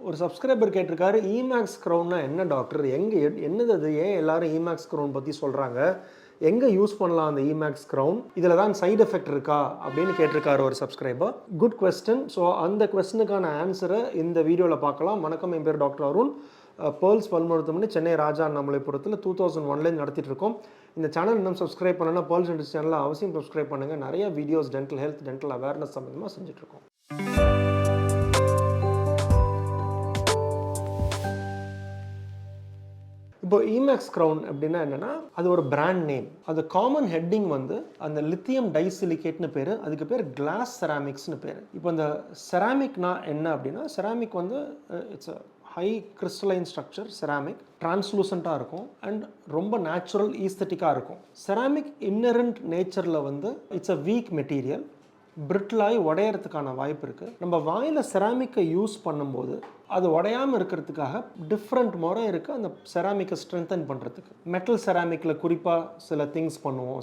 ஒரு சப்ஸ்கிரைபர் கேட்டிருக்காரு, இமேக்ஸ் க்ரௌன்னா என்ன டாக்டர்? என்னது அது? ஏன் எல்லாரும் இமேக்ஸ் க்ரௌன் பற்றி சொல்கிறாங்க? எங்கே யூஸ் பண்ணலாம் அந்த இமேக்ஸ் க்ரௌன்? இதில் தான் சைடு எஃபெக்ட் இருக்கா அப்படின்னு கேட்டிருக்காரு ஒரு சப்ஸ்கிரைபர். Good question. ஸோ அந்த கொஸ்டினுக்கான ஆன்சரை இந்த வீடியோவில் பார்க்கலாம். வணக்கம், என் பேர் டாக்டர் அருண். பேர்ல்ஸ் பல் மருத்துவமனை, சென்னை ராஜா அண்ணாமலைபுரத்தில் 2001லேருந்து நடத்திட்டு இருக்கோம். இந்த சேனல் இன்னும் சப்ஸ்கிரைப் பண்ணலன்னா பேர்ல்ஸ் டென்டிஸ்ட் சேனலை அவசியம் சப்ஸ்கிரைப் பண்ணுங்கள். நிறைய videos dental health, dental awareness சம்மந்தமாக செஞ்சுட்ருக்கோம். இப்போ இமேக்ஸ் க்ரௌன் அப்படின்னா என்னென்னா, அது ஒரு பிராண்ட் நேம். அது காமன் ஹெட்டிங் வந்து அந்த லித்தியம் டைசிலிகேட்னு பேர். அதுக்கு பேர் கிளாஸ் செராமிக்ஸ்னு பேர். இப்போ இந்த செராமிக்னா என்ன அப்படின்னா, செராமிக் வந்து it's high crystalline structure. Ceramic டிரான்ஸ்லூசண்ட்டாக இருக்கும் அண்ட் ரொம்ப நேச்சுரல் ஈஸ்தட்டிக்காக இருக்கும். செராமிக் இன்னரண்ட் நேச்சரில் வந்து இட்ஸ் அ வீக் மெட்டீரியல். பிரிட்டிலாகி உடையறதுக்கான வாய்ப்பு இருக்குது. நம்ம வாயில் செராமிக்கை யூஸ் பண்ணும்போது அது உடையாமல் இருக்கிறதுக்காக டிஃப்ரெண்ட் முறை இருக்குது அந்த செராமிக்கை ஸ்ட்ரென்தன் பண்ணுறதுக்கு. மெட்டல் செராமிக்கில் குறிப்பாக சில திங்ஸ் பண்ணுவோம்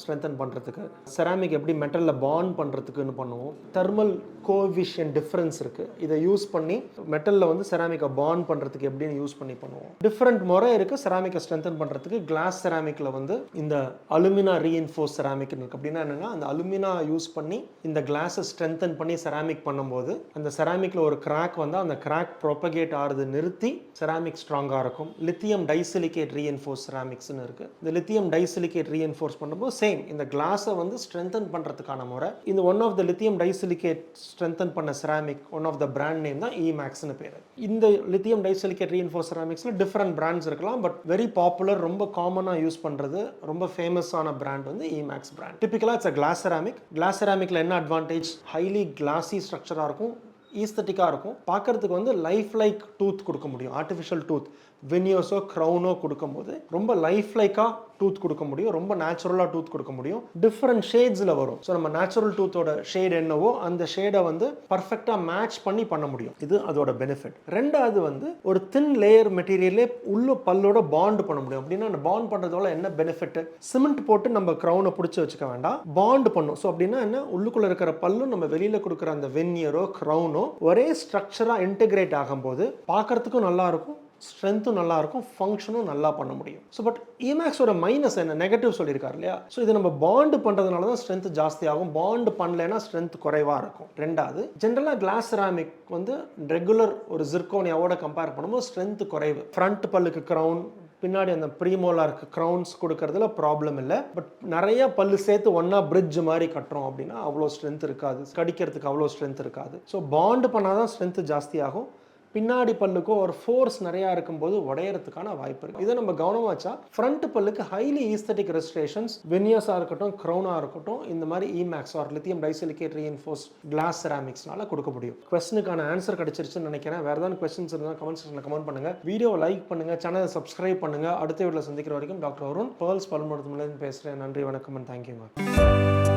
ஸ்ட்ரென்தன் பண்ணுறதுக்கு. செராமிக் எப்படி மெட்டலில் பாண்ட் பண்ணுறதுக்குன்னு பண்ணுவோம். தெர்மல் கோஎஃபிஷியன்ட் டிஃப்ரென்ஸ் இருக்குது. இதை யூஸ் பண்ணி மெட்டலில் வந்து செராமிக்கை பாண்ட் பண்ணுறதுக்கு எப்படின்னு யூஸ் பண்ணி பண்ணுவோம். டிஃப்ரெண்ட் முறை இருக்குது செராமிக்கை ஸ்ட்ரென்தன் பண்ணுறதுக்கு. கிளாஸ் செராமிக்கில் வந்து இந்த அலுமினா ரீஇன்ஃபோர்ஸ் செராமிக்னு இருக்குது. அப்படின்னா என்னென்னா, அந்த அலுமினா யூஸ் பண்ணி இந்த கிளாஸை ஸ்ட்ரென்தன் பண்ணி செராமிக் பண்ணும்போது அந்த செராமிக்கில் ஒரு கிராக் வந்து அந்த கிராக் ப்ரொபகேட் ஆகிறது நிறுத்தி செராமிக் ஸ்ட்ராங்காக இருக்கும். லித்தியம் டைசிலிகேட் ரீஎன்ஃபோர்ஸ் செராமிக்ஸ்னு இருக்குது. இந்த லித்தியம் டைசிலிகேட் ரீஎன்ஃபோர்ஸ் பண்ணும்போது சேம் இந்த கிளாஸை வந்து ஸ்ட்ரென்தன் பண்ணுறதுக்கான முறை. இந்த one of the lithium disilicate strengthen பண்ண ceramic one of the brand name தான் இமேக்ஸ்னு பேர். இந்த லித்தியம் டைசிலிகேட் ரீஎன்ஃபோர்ஸ் செராமிக்ஸில் டிஃப்ரெண்ட் பிராண்ட்ஸ் இருக்கலாம். பட் வெரி பாப்புலர், ரொம்ப காமனாக யூஸ் பண்ணுறது, ரொம்ப ஃபேமஸான பிராண்ட் வந்து இமேக்ஸ் பிராண்ட். டிபிக்கலாக it's a glass ceramic. Glass செராமிக்கில் என்ன அட்வான்டேஜ்? ஹைலி கிளாசி ஸ்ட்ரக்சராக இருக்கும், ஈஸ்தட்டிக்காக இருக்கும். பார்க்கறதுக்கு வந்து லைஃப் லைக் டூத் கொடுக்க முடியும். ஆர்டிஃபிஷியல் டூத் வெனியர்ஸோ க்ரௌனோ கொடுக்கும்போது ரொம்ப லைஃப் லைக்காக டூத் கொடுக்க முடியும். ரொம்ப நேச்சுரலாக டூத் கொடுக்க முடியும். டிஃப்ரெண்ட் ஷேட்ஸில் வரும். ஸோ நம்ம நேச்சுரல் டூத்தோட ஷேட் என்னவோ அந்த ஷேடை வந்து பர்ஃபெக்டாக மேட்ச் பண்ண முடியும். இது அதோட பெனிஃபிட். ரெண்டாவது வந்து ஒரு தின் லேயர் மெட்டீரியலே உள்ள பல்லோட பாண்ட் பண்ண முடியும். அப்படின்னா அந்த பாண்ட் பண்ணுறதோட என்ன பெனிஃபிட்? சிமெண்ட் போட்டு நம்ம க்ரௌனை பிடிச்சி வச்சுக்க வேண்டாம், பாண்ட் பண்ணும். ஸோ அப்படின்னா என்ன, உள்ளுக்குள்ளே இருக்கிற பல்லும் நம்ம வெளியில் கொடுக்குற அந்த வெனியரோ க்ரௌனோ ஒரே ஸ்ட்ரக்சராக இன்டெகிரேட் ஆகும்போது பார்க்கறதுக்கும் நல்லா இருக்கும், ஸ்ட்ரென்த்தும் நல்லா இருக்கும், ஃபங்க்ஷனும் நல்லா பண்ண முடியும். ஸோ பட் இமேக்ஸோட மைனஸ் என்ன? நெகட்டிவ் சொல்லியிருக்காரு இல்லையா? ஸோ இது நம்ம பாண்டு பண்ணுறதுனால தான் ஸ்ட்ரென்த் ஜாஸ்தி ஆகும். பாண்டு பண்ணலைன்னா ஸ்ட்ரென்த் குறைவாக இருக்கும். ரெண்டாவது, ஜென்ரலாக கிளாஸ் செராமிக் வந்து ரெகுலர் ஒரு ஜிர்கோனியாவோட கம்பேர் பண்ணும்போது ஸ்ட்ரென்த் குறைவு. ஃப்ரண்ட் பல்லுக்கு க்ரௌன், பின்னாடி அந்த ப்ரீமோலாருக்கு க்ரௌன்ஸ் கொடுக்கறதுல ப்ராப்ளம் இல்லை. பட் நிறைய பல்லு சேர்த்து ஒன்றா பிரிட்ஜ் மாதிரி கட்டுறோம் அப்படின்னா அவ்வளோ ஸ்ட்ரென்த் இருக்காது, கடிக்கிறதுக்கு அவ்வளோ ஸ்ட்ரென்த் இருக்காது. ஸோ பாண்டு பண்ணால் தான் ஸ்ட்ரென்த் ஜாஸ்தி ஆகும். பின்னாடி பல்லுக்கும் ஒரு ஃபோர்ஸ் நிறையா இருக்கும்போது உடையறதுக்கான வாய்ப்பு இருக்குது. இதை நம்ம கவனமாச்சா ஃப்ரண்ட் பல்லுக்கு ஹைலி ஈஸ்தட்டிக் ரெஸ்ட்ரேஷன்ஸ், வெனியர்ஸாக இருக்கட்டும், க்ரௌனாக இருக்கட்டும், இந்த மாதிரி emax or lithium disilicate reinforce glass செராமிக்ஸ்னால கொடுக்க முடியும். கொஸ்டினுக்கான ஆன்சர் கிடைச்சிருச்சுன்னு நினைக்கிறேன். வேறு ஏதாவது கொஸ்டின்ஸ் இருந்தால் கமெண்ட் செக்ஷனில் கமெண்ட் பண்ணுங்கள். வீடியோவை லைக் பண்ணுங்கள், சேனலை சப்ஸ்கிரைப் பண்ணுங்கள். அடுத்த வீடியோவில் சந்திக்கிற வரைக்கும் டாக்டர் அருண், பேர்ல்ஸ் பல் மருத்துவமனையிலிருந்து பேசுகிறேன். நன்றி, வணக்கம் அண்ட் தேங்க்யூங்க.